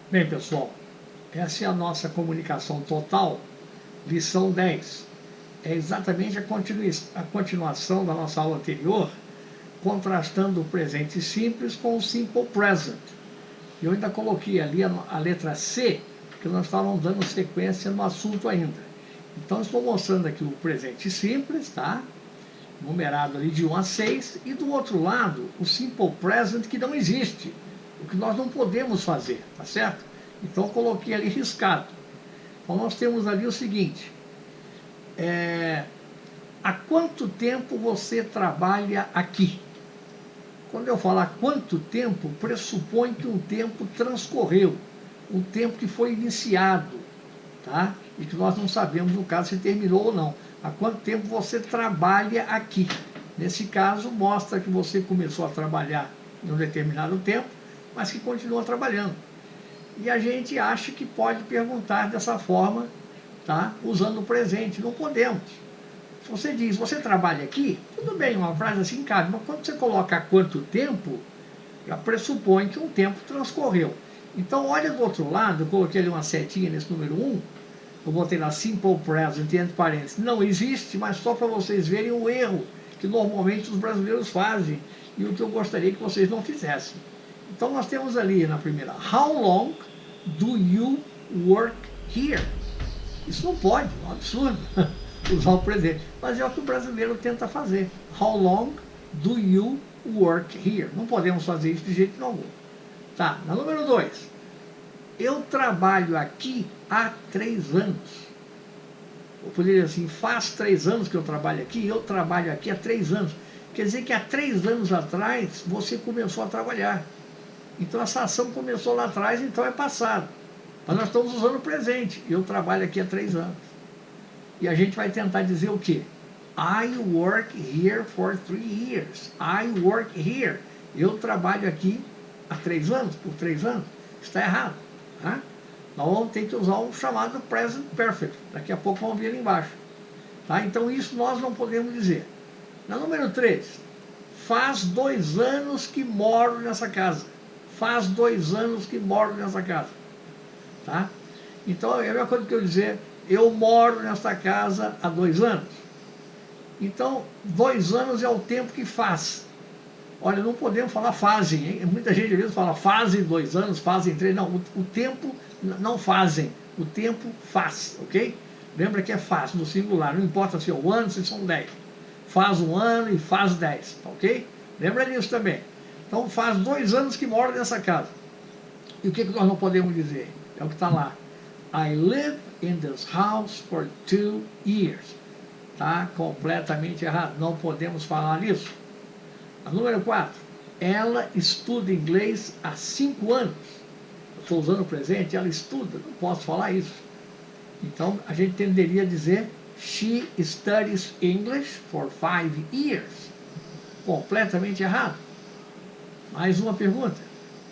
Bem, pessoal, essa é a nossa comunicação total, lição 10. É exatamente a continuação da nossa aula anterior, contrastando o presente simples com o simple present. Eu ainda coloquei ali a letra C, porque nós estávamos dando sequência no assunto ainda. Então, estou mostrando aqui o presente simples, tá? Numerado ali de 1 a 6, e do outro lado, o simple present, que não existe, o que nós não podemos fazer, tá certo? Então, eu coloquei ali riscado. Então, nós temos ali o seguinte: há quanto tempo você trabalha aqui? Quando eu falar quanto tempo, pressupõe que um tempo transcorreu, um tempo que foi iniciado, tá? E que nós não sabemos, no caso, se terminou ou não. Há quanto tempo você trabalha aqui? Nesse caso, mostra que você começou a trabalhar em um determinado tempo, mas que continua trabalhando. E a gente acha que pode perguntar dessa forma, tá? Usando o presente. Não podemos. Se você diz, você trabalha aqui, tudo bem, uma frase assim cabe, mas quando você coloca há quanto tempo, já pressupõe que um tempo transcorreu. Então, olha do outro lado, eu coloquei ali uma setinha nesse número 1, eu botei lá simple present, entre parênteses, não existe, mas só para vocês verem o erro que normalmente os brasileiros fazem e o que eu gostaria que vocês não fizessem. Então, nós temos ali na primeira, how long do you work here? Isso não pode, é um absurdo usar o presente, mas é o que o brasileiro tenta fazer. How long do you work here? Não podemos fazer isso de jeito nenhum. Tá, na número 2, eu trabalho aqui há 3 anos. Eu poderia dizer assim, faz 3 anos que eu trabalho aqui, eu trabalho aqui há 3 anos. Quer dizer que há 3 anos atrás você começou a trabalhar. Então essa ação começou lá atrás, então é passado. Mas nós estamos usando o presente. Eu trabalho aqui há 3 anos. E a gente vai tentar dizer o quê? I work here for 3 years. I work here. Eu trabalho aqui há 3 anos, por 3 anos. Está errado. Tá? Nós vamos ter que usar o chamado present perfect. Daqui a pouco vamos ver ali embaixo. Tá? Então isso nós não podemos dizer. Na número 3, faz 2 anos que moro nessa casa. Faz 2 anos que moro nessa casa. Tá? Então é a mesma coisa que eu dizer, eu moro nessa casa há 2 anos. Então, 2 anos é o tempo que faz. Olha, não podemos falar fazem, hein? Muita gente às vezes fala fazem 2 anos, fazem 3. Não, o tempo não fazem, o tempo faz, ok? Lembra que é faz, no singular, não importa se é um ano, se são 10. Faz 1 ano e faz 10, ok? Lembra disso também. Então, faz 2 anos que moro nessa casa. E o que nós não podemos dizer? É o que está lá. I live in this house for 2 years. Está completamente errado. Não podemos falar isso. A número 4. Ela estuda inglês há 5 anos. Eu estou usando o presente, ela estuda. Não posso falar isso. Então, a gente tenderia a dizer she studies English for 5 years. Completamente errado. Mais uma pergunta.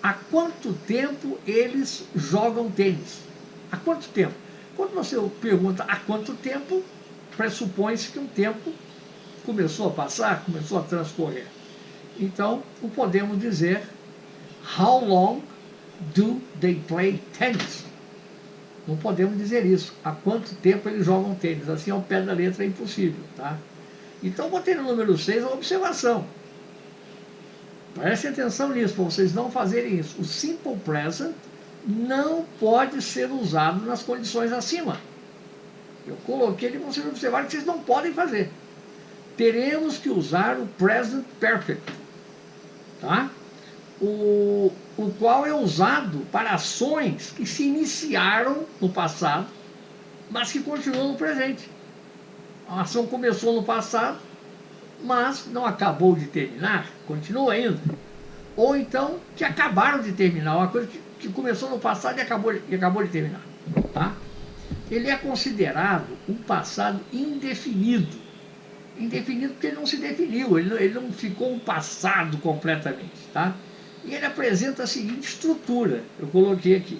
Há quanto tempo eles jogam tênis? Há quanto tempo? Quando você pergunta há quanto tempo, pressupõe-se que um tempo começou a passar, começou a transcorrer. Então, não podemos dizer how long do they play tennis? Não podemos dizer isso. Há quanto tempo eles jogam tênis? Assim, ao pé da letra é impossível. Tá? Então, botei no número 6 a observação. Prestem atenção nisso, para vocês não fazerem isso. O simple present não pode ser usado nas condições acima. Eu coloquei ali para vocês observarem que vocês não podem fazer. Teremos que usar o present perfect. Tá? O qual é usado para ações que se iniciaram no passado, mas que continuam no presente. A ação começou no passado, mas não acabou de terminar, continua ainda. Ou então, que acabaram de terminar, uma coisa que começou no passado e acabou de terminar. Tá? Ele é considerado um passado indefinido. Indefinido porque ele não se definiu, ele não ficou um passado completamente. Tá? E ele apresenta a seguinte estrutura, eu coloquei aqui.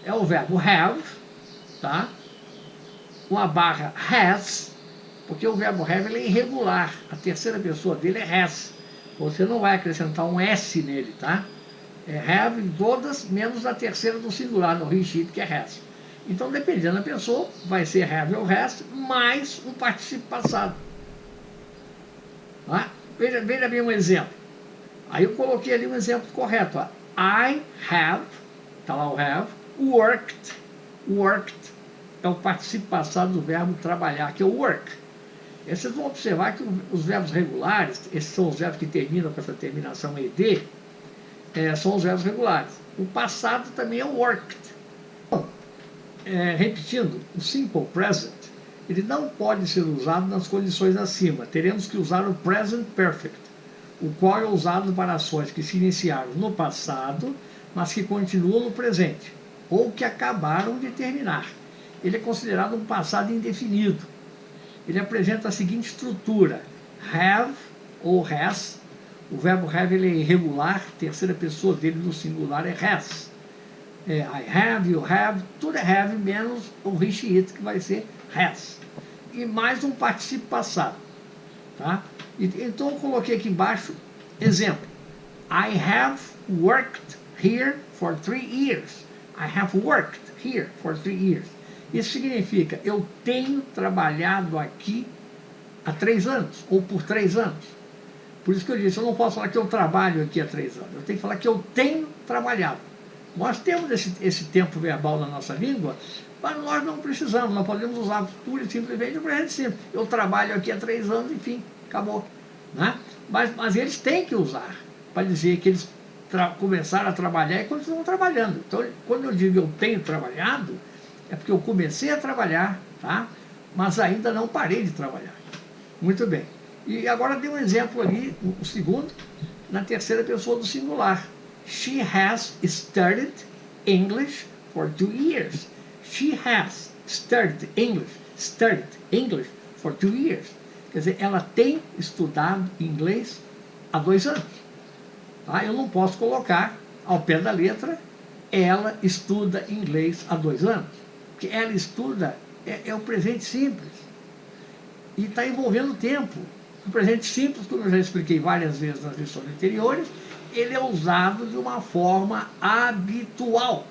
É o verbo have, tá? Uma barra has, porque o verbo have ele é irregular, a terceira pessoa dele é has. Você não vai acrescentar um S nele, tá? É have em todas, menos a terceira do singular, no he, she, que é has. Então, dependendo da pessoa, vai ser have ou has, mais um particípio passado. Tá? Veja bem um exemplo. Aí eu coloquei ali um exemplo correto. Ó. I have, está lá o have, worked. Worked é o particípio passado do verbo trabalhar, que é o work. E vocês vão observar que os verbos regulares, esses são os verbos que terminam com essa terminação ed, são os verbos regulares. O passado também é worked. Bom, repetindo, o simple present, ele não pode ser usado nas condições acima. Teremos que usar o present perfect, o qual é usado para ações que se iniciaram no passado, mas que continuam no presente, ou que acabaram de terminar. Ele é considerado um passado indefinido. Ele apresenta a seguinte estrutura: have ou has. O verbo have ele é irregular, terceira pessoa dele no singular é has. I have, you have, tudo é have, menos o he, she, it, que vai ser has. E mais um particípio passado. Tá? Então eu coloquei aqui embaixo, exemplo. I have worked here for 3 years. I have worked here for 3 years. Isso significa, eu tenho trabalhado aqui há 3 anos, ou por 3 anos. Por isso que eu disse, eu não posso falar que eu trabalho aqui há 3 anos. Eu tenho que falar que eu tenho trabalhado. Nós temos esse tempo verbal na nossa língua, mas nós não precisamos, nós podemos usar pura e simplesmente o presente simples. Eu trabalho aqui há 3 anos, enfim, acabou. Né? Mas eles têm que usar, para dizer que eles começaram a trabalhar e continuam trabalhando. Então, quando eu digo eu tenho trabalhado, é porque eu comecei a trabalhar, tá? Mas ainda não parei de trabalhar. Muito bem. E agora dei um exemplo ali, o segundo, na terceira pessoa do singular. She has studied English for 2 years. She has studied English for 2 years. Quer dizer, ela tem estudado inglês há 2 anos. Tá? Eu não posso colocar ao pé da letra, ela estuda inglês há 2 anos. Porque ela estuda é o presente simples. E está envolvendo tempo. O presente simples, como eu já expliquei várias vezes nas lições anteriores, ele é usado de uma forma habitual.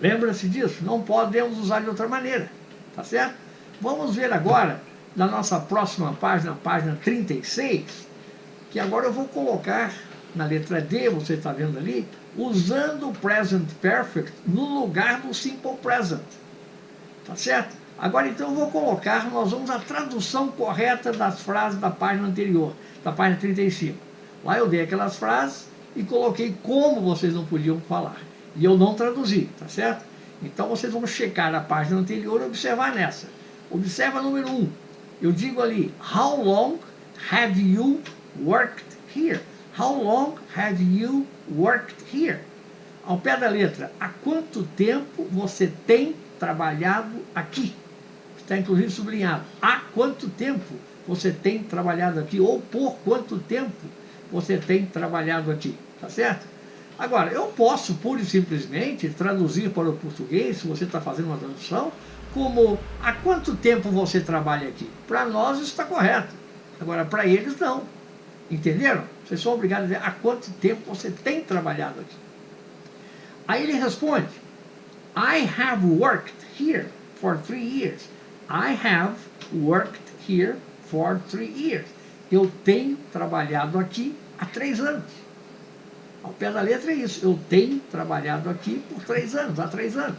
Lembra-se disso? Não podemos usar de outra maneira. Tá certo? Vamos ver agora, na nossa próxima página, página 36, que agora eu vou colocar na letra D, você está vendo ali, usando o present perfect no lugar do simple present. Tá certo? Agora então eu vou colocar, nós vamos a tradução correta das frases da página anterior, da página 35. Lá eu dei aquelas frases e coloquei como vocês não podiam falar. E eu não traduzi, tá certo? Então vocês vão checar a página anterior e observar nessa. Observa número 1. Eu digo ali, how long have you worked here? How long have you worked here? Ao pé da letra, há quanto tempo você tem trabalhado aqui? Está inclusive sublinhado. Há quanto tempo você tem trabalhado aqui? Ou por quanto tempo você tem trabalhado aqui? Tá certo? Agora, eu posso pura e simplesmente traduzir para o português, se você está fazendo uma tradução, como há quanto tempo você trabalha aqui? Para nós isso está correto. Agora, para eles não. Entenderam? Vocês são obrigados a dizer há quanto tempo você tem trabalhado aqui. Aí ele responde, I have worked here for 3 years. I have worked here for 3 years. Eu tenho trabalhado aqui há 3 anos. Ao pé da letra é isso. Eu tenho trabalhado aqui por 3 anos, há 3 anos.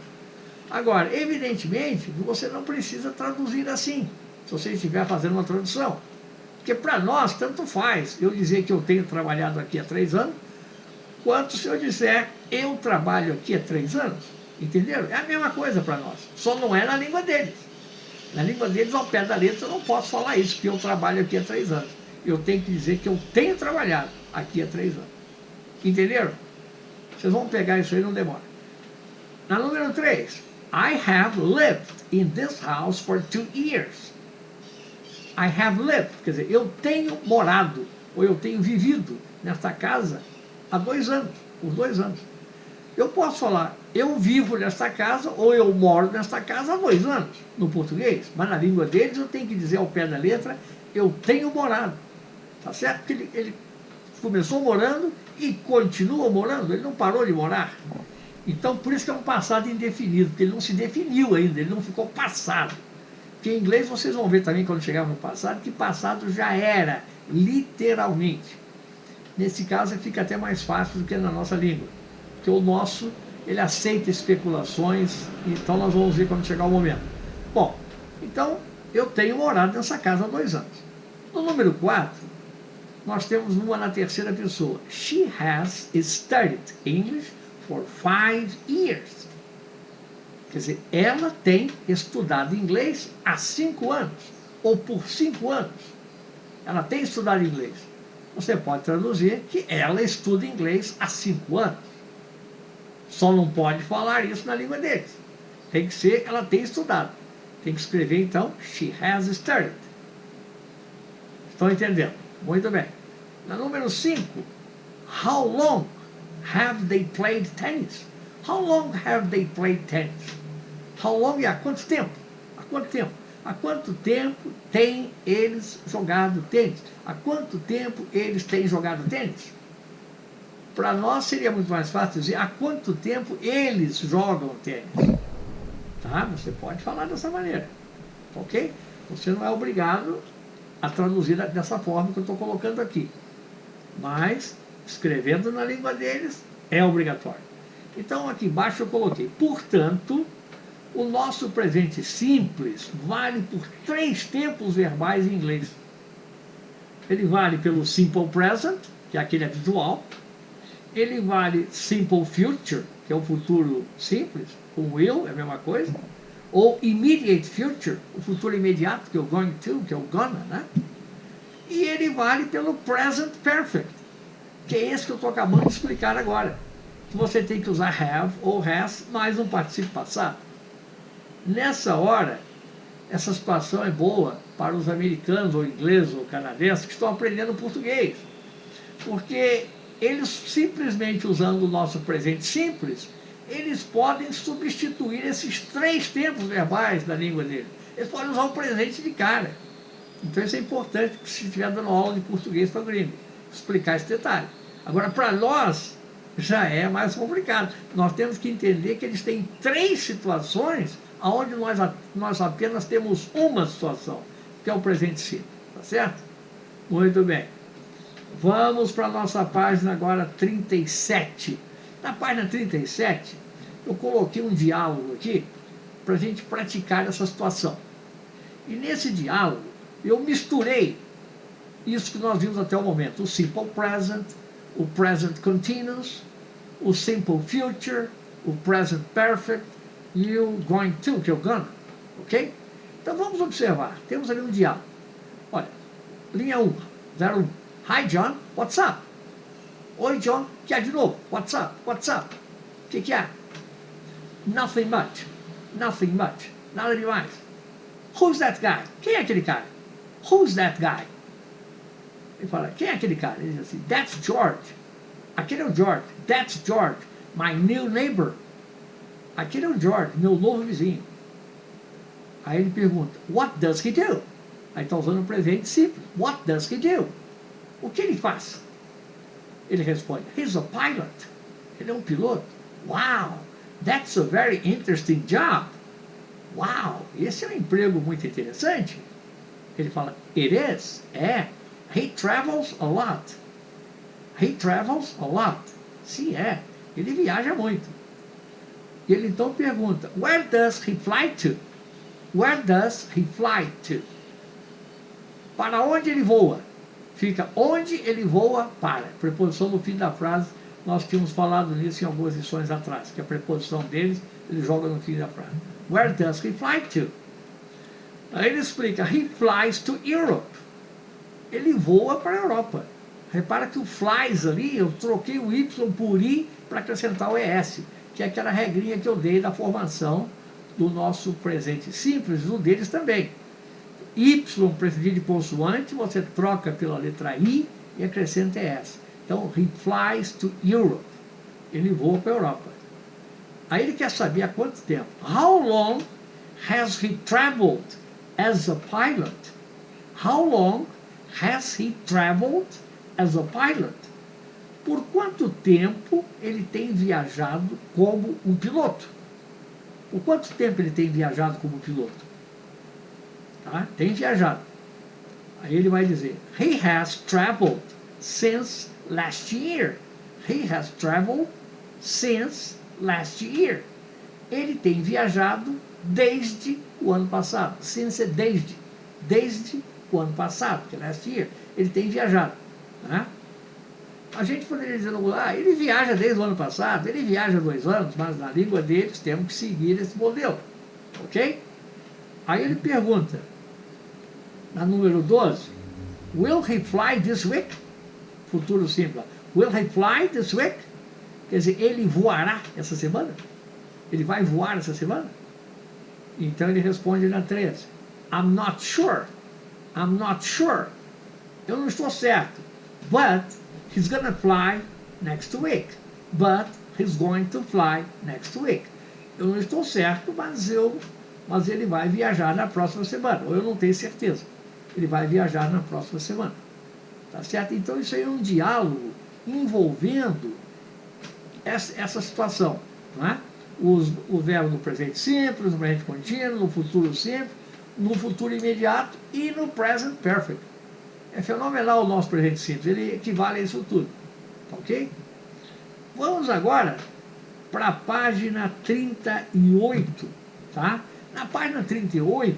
Agora, evidentemente, você não precisa traduzir assim, se você estiver fazendo uma tradução. Porque para nós, tanto faz eu dizer que eu tenho trabalhado aqui há 3 anos, quanto se eu disser eu trabalho aqui há 3 anos. Entenderam? É a mesma coisa para nós. Só não é na língua deles. Na língua deles, ao pé da letra, eu não posso falar isso, que eu trabalho aqui há 3 anos. Eu tenho que dizer que eu tenho trabalhado aqui há 3 anos. Entenderam? Vocês vão pegar isso aí, não demora. Na número 3, I have lived in this house for 2 years. I have lived, quer dizer, eu tenho morado, ou eu tenho vivido nesta casa há 2 anos, por 2 anos. Eu posso falar, eu vivo nesta casa, ou eu moro nesta casa há 2 anos, no português, mas na língua deles eu tenho que dizer ao pé da letra, eu tenho morado. Tá certo? Porque ele começou morando e continua morando, ele não parou de morar. Então, por isso que é um passado indefinido, porque ele não se definiu ainda, ele não ficou passado. Porque em inglês vocês vão ver também, quando chegar no passado, que passado já era, literalmente. Nesse caso, fica até mais fácil do que na nossa língua. Porque o nosso, ele aceita especulações, então nós vamos ver quando chegar o momento. Bom, então, eu tenho morado nessa casa há 2 anos. No número 4, nós temos uma na terceira pessoa. She has studied English for 5 years. Quer dizer, ela tem estudado inglês há 5 anos, ou por 5 anos. Ela tem estudado inglês. Você pode traduzir que ela estuda inglês há 5 anos. Só não pode falar isso na língua deles. Tem que ser, ela tem estudado. Tem que escrever, então, she has studied. Estão entendendo? Muito bem. Na número 5, how long have they played tennis? How long have they played tennis? How long é há quanto tempo? Há quanto tempo? Há quanto tempo têm eles jogado tênis? Há quanto tempo eles têm jogado tênis? Para nós seria muito mais fácil dizer há quanto tempo eles jogam tênis. Tá? Você pode falar dessa maneira. Ok? Você não é obrigado a traduzir dessa forma que eu estou colocando aqui. Mas, escrevendo na língua deles, é obrigatório. Então, aqui embaixo eu coloquei, portanto, o nosso presente simples vale por 3 tempos verbais em inglês. Ele vale pelo simple present, que é aquele habitual. Ele vale simple future, que é o futuro simples, com will, é a mesma coisa. Ou immediate future, o futuro imediato, que é o going to, que é o gonna, né? E ele vale pelo present perfect, que é esse que eu estou acabando de explicar agora. Que você tem que usar have ou has mais um particípio passado. Nessa hora, essa situação é boa para os americanos, ou ingleses, ou canadenses que estão aprendendo português. Porque eles simplesmente usando o nosso presente simples, eles podem substituir esses 3 tempos verbais da língua deles. Eles podem usar o presente de cara. Então isso é importante se estiver dando aula de português para gringo, explicar esse detalhe. Agora, para nós, já é mais complicado. Nós temos que entender que eles têm 3 situações onde nós apenas temos uma situação, que é o presente simples. Tá certo? Muito bem. Vamos para a nossa página agora 37. Na página 37, eu coloquei um diálogo aqui para a gente praticar essa situação. E nesse diálogo, eu misturei isso que nós vimos até o momento, o simple present, o present continuous, o simple future, o present perfect e o going to, que é o gonna, ok? Então vamos observar, temos ali um diálogo. Olha, linha 1, 01. Hi John, what's up? Oi John, o que há de novo? What's up? What's up? O que há? Nothing much, nothing much, nada demais. Who's that guy? Quem é aquele cara? Who's that guy? Ele fala, quem é aquele cara? Ele diz assim, that's George. Aquele é o George. That's George, my new neighbor. Aquele é o George, meu novo vizinho. Aí ele pergunta, what does he do? Aí está usando o presente simples. What does he do? O que ele faz? Ele responde, he's a pilot. Ele é um piloto. Wow, that's a very interesting job. Wow, esse é um emprego muito interessante. Ele fala, it is. É. He travels a lot. He travels a lot. Sim, é. Ele viaja muito. E ele então pergunta, where does he fly to? Where does he fly to? Para onde ele voa? Fica onde ele voa para. Preposição no fim da frase, nós tínhamos falado nisso em algumas lições atrás, que a preposição deles, ele joga no fim da frase. Where does he fly to? Aí ele explica, he flies to Europe. Ele voa para a Europa. Repara que o flies ali, eu troquei o Y por I para acrescentar o ES, que é aquela regrinha que eu dei da formação do nosso presente simples, do deles também. Y precedido de consoante, você troca pela letra I e acrescenta ES. Então, he flies to Europe. Ele voa para a Europa. Aí ele quer saber há quanto tempo. How long has he traveled as a pilot? How long has he traveled as a pilot? Por quanto tempo ele tem viajado como um piloto? Por quanto tempo ele tem viajado como piloto? Tá? Tem viajado. Aí ele vai dizer, he has traveled since last year. He has traveled since last year. Ele tem viajado desde o ano passado. Since é desde. Desde o ano passado, que é last year. Ele tem viajado. Né? A gente poderia dizer, ele viaja desde o ano passado, ele viaja há 2 anos, mas na língua deles temos que seguir esse modelo. Ok? Aí ele pergunta, na número 12, will he fly this week? Futuro simples. Will he fly this week? Quer dizer, ele voará essa semana? Ele vai voar essa semana? Então ele responde na 13. I'm not sure. I'm not sure. Eu não estou certo. But he's gonna fly next week. But he's going to fly next week. Eu não estou certo, mas ele vai viajar na próxima semana. Ou eu não tenho certeza. Ele vai viajar na próxima semana. Tá certo? Então isso aí é um diálogo envolvendo essa situação. Não é? O verbo no presente simples, no presente contínuo, no futuro simples, no futuro imediato e no present perfect. É fenomenal o nosso presente simples, ele equivale a isso tudo. Ok? Vamos agora para a página 38. Tá? Na página 38,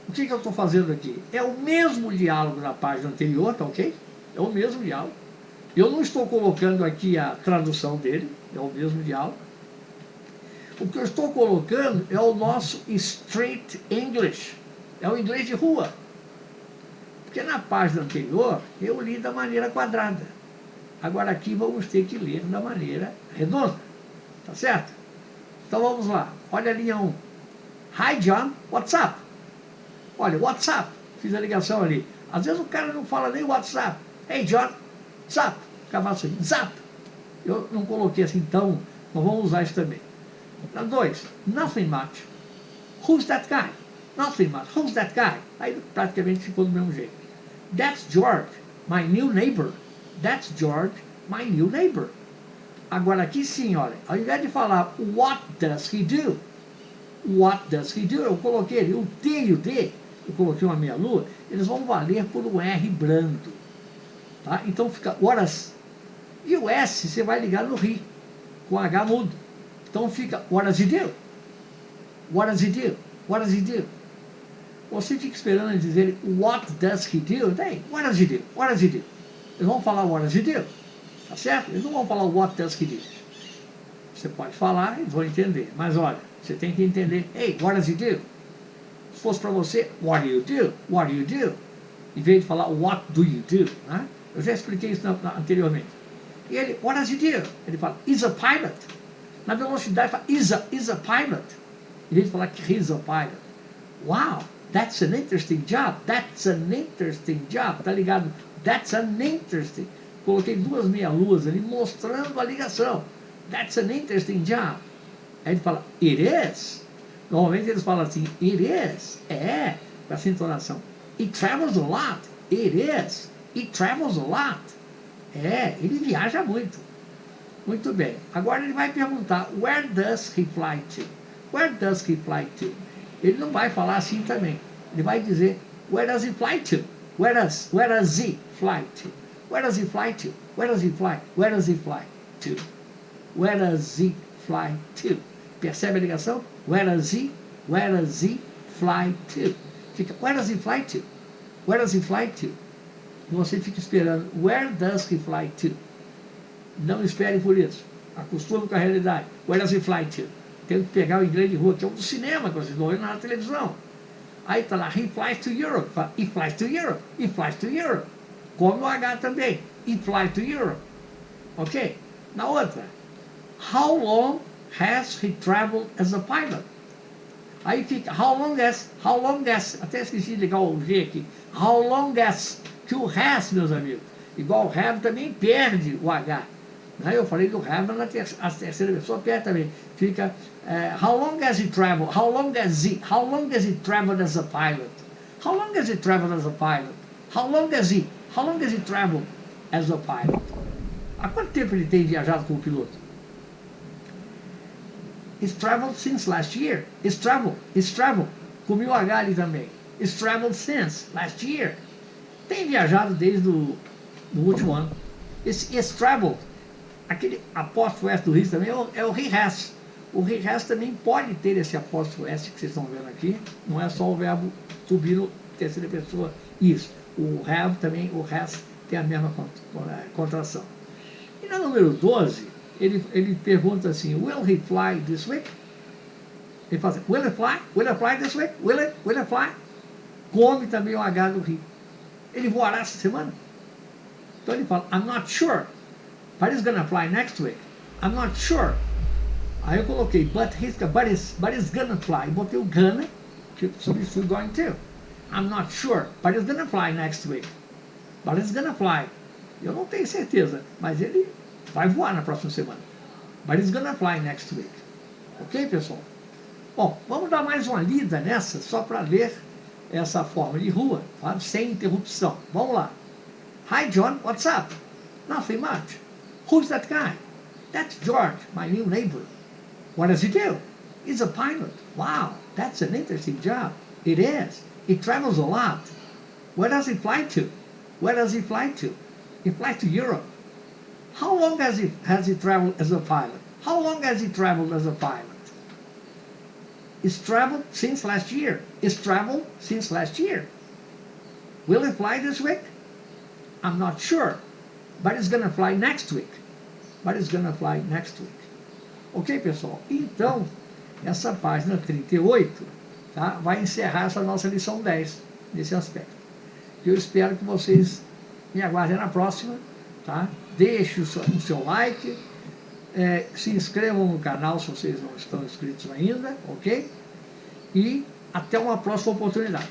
o que eu estou fazendo aqui? É o mesmo diálogo da página anterior, tá ok? É o mesmo diálogo. Eu não estou colocando aqui a tradução dele, é o mesmo diálogo. O que eu estou colocando é o nosso Street English, é o inglês de rua. Porque na página anterior eu li da maneira quadrada. Agora aqui vamos ter que ler da maneira redonda. Tá certo? Então vamos lá. Olha a linha 1. Hi John, what's up? Olha, WhatsApp. Fiz a ligação ali. Às vezes o cara não fala nem WhatsApp. Hey John, zap. O cara fala assim, zap. Eu não coloquei assim, então, mas vamos usar isso também. Na 2, nothing much. Who's that guy? Nothing much. Who's that guy? Aí praticamente ficou do mesmo jeito. That's George, my new neighbor. That's George, my new neighbor. Agora aqui sim, olha, ao invés de falar what does he do? What does he do? Eu coloquei ali o T e o D, eu coloquei uma meia-lua, eles vão valer por um R brando. Tá? Então fica horas. E o S você vai ligar no RI, com H mudo. Então fica what does he do? What does he do? What does he do? Você fica esperando eles dizerem what does he do? Daí, what does he do? What does he do? Eles vão falar what does he do? Tá certo? Eles não vão falar what does he do. Você pode falar, eles vão entender. Mas olha, você tem que entender, hey, what does he do? Se fosse para você, what do you do? What do you do? Em vez de falar what do you do? Né? Eu já expliquei isso anteriormente. E ele, what does he do? Ele fala, is a pilot. Na velocidade, fala, is a pilot. Em vez de falar que he's a pilot. Wow, that's an interesting job. That's an interesting job. Tá ligado? That's an interesting. Coloquei 2 meia-luas ali mostrando a ligação. That's an interesting job. Aí ele fala, it is. Normalmente eles falam assim, it is. É, com essa entonação. It travels a lot. It is. It travels a lot. É, ele viaja muito. Muito bem. Agora ele vai perguntar, where does he fly to? Where does he fly to? Ele não vai falar assim também. Ele vai dizer, where does he fly to? Where does he fly to? Where does he fly to? Where does he fly? Where does he fly to? Where does he fly to? Percebe a ligação? Where does he fly to? Fica, where does he fly to? Where does he fly to? E você fica esperando, where does he fly to? Não espere por isso. Acostume com a realidade. Where does he fly to? Tem que pegar o inglês de rua, que é um do cinema, que vocês estão vendo na televisão. Aí está lá, he flies to Europe. Fala, he flies to Europe. He flies to Europe. Come o H também. He flies to Europe. Ok? Na outra, how long has he traveled as a pilot? Aí fica, how long as, até esqueci de ligar o G aqui, how long as, que o has, meus amigos, igual o have também perde o H. Aí eu falei do have na terceira pessoa, perde também. Fica, how long has he traveled, how long has he traveled as a pilot? How long has he traveled as a pilot? How long has he traveled as a pilot? Há quanto tempo ele tem viajado como piloto? It's traveled since last year. It's traveled. Com 1000H ali também. It's traveled since last year. Tem viajado desde o último ano. It's traveled. Aquele apóstrofo S do Riz também é o he has. O he has também pode ter esse apóstrofo S que vocês estão vendo aqui. Não é só o verbo to be no terceira pessoa. Isso. O have também, o has, tem a mesma contração. E na número 12, ele pergunta assim, will he fly this week? Ele fala assim, will he fly? Will he fly this week? Will he fly? Come também o H do he. Ele voará essa semana? Então ele fala, I'm not sure, but he's gonna fly next week. I'm not sure. Aí eu coloquei, but he's gonna fly. Botei o gonna, que substitui going to. I'm not sure, but he's gonna fly next week. But he's gonna fly. Eu não tenho certeza, mas ele vai voar na próxima semana. But he's gonna fly next week. Ok, pessoal? Bom, vamos dar mais uma lida nessa, só para ler essa forma de rua, tá? Sem interrupção. Vamos lá. Hi, John, what's up? Nothing much. Who's that guy? That's George, my new neighbor. What does he do? He's a pilot. Wow, that's an interesting job. It is. He travels a lot. Where does he fly to? Where does he fly to? He flies to Europe. How long has he traveled as a pilot? How long has he traveled as a pilot? He's traveled since last year. He's traveled since last year. Will he fly this week? I'm not sure, but he's going to fly next week. But he's going to fly next week. Ok, pessoal? Então, essa página 38, tá, vai encerrar essa nossa lição 10, nesse aspecto. Eu espero que vocês me aguardem na próxima, tá? Deixe o seu like, se inscrevam no canal se vocês não estão inscritos ainda, ok? E até uma próxima oportunidade.